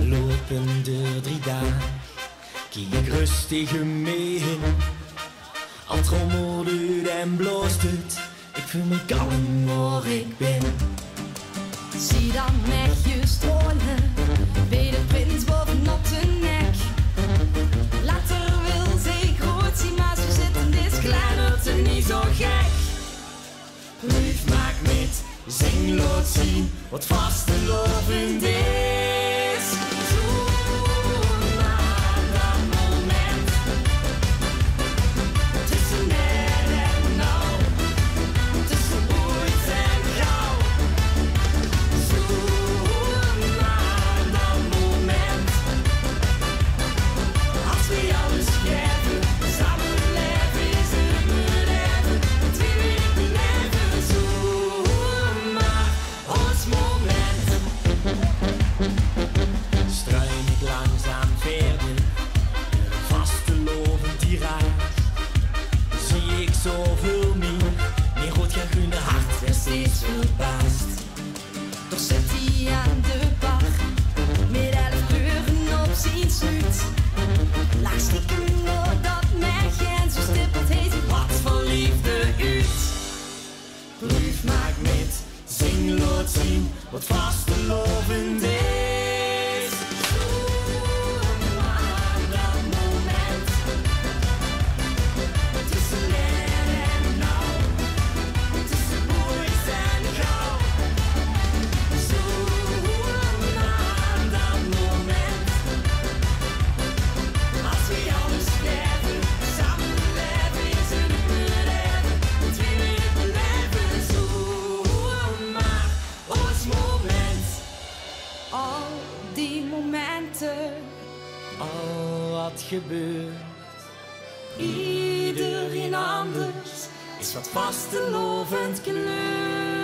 Lopen de 3 dagen, kijk ik rustig mee in. Al trommelt het en bloost het, ik voel me kalm waar ik ben. Zie dan met je strooien, bij de prins bovenop de nek. Later wil ze groot zien, maar ze zitten dit klein, wordt het niet zo gek. Lief maak met, zing laat zien, wat vastelovend is. Zoek naar dat moment, tussen net en nou, tussen ooit en gauw. Zoek naar dat moment, als we alles geven, samen leven is het mijn leven, twee weken leven. Zoek maar ons moment. Struin ik langzaam verder, vastelovend die raar. Zie ik zoveel meer, meer rood groene hart werd steeds verbaasd. Toch zit hij aan de bar, met 11 kleuren op zijn snuit. Laag stiekem door dat merkje en zo stippelt hij zich wat voor liefde uit. Lief maak met, zing laat zien, wat vastelovend is. Zoek maar dat moment, tussen net en nou, tussen ooit en gauw. Zoek naar dat moment, als we alles geven, samen leven is het mijn leven, twee weken leven. Zoek maar ons moment, al die momenten, Al wat gebeurt, iedereen anders, is wat vastelovend kleur.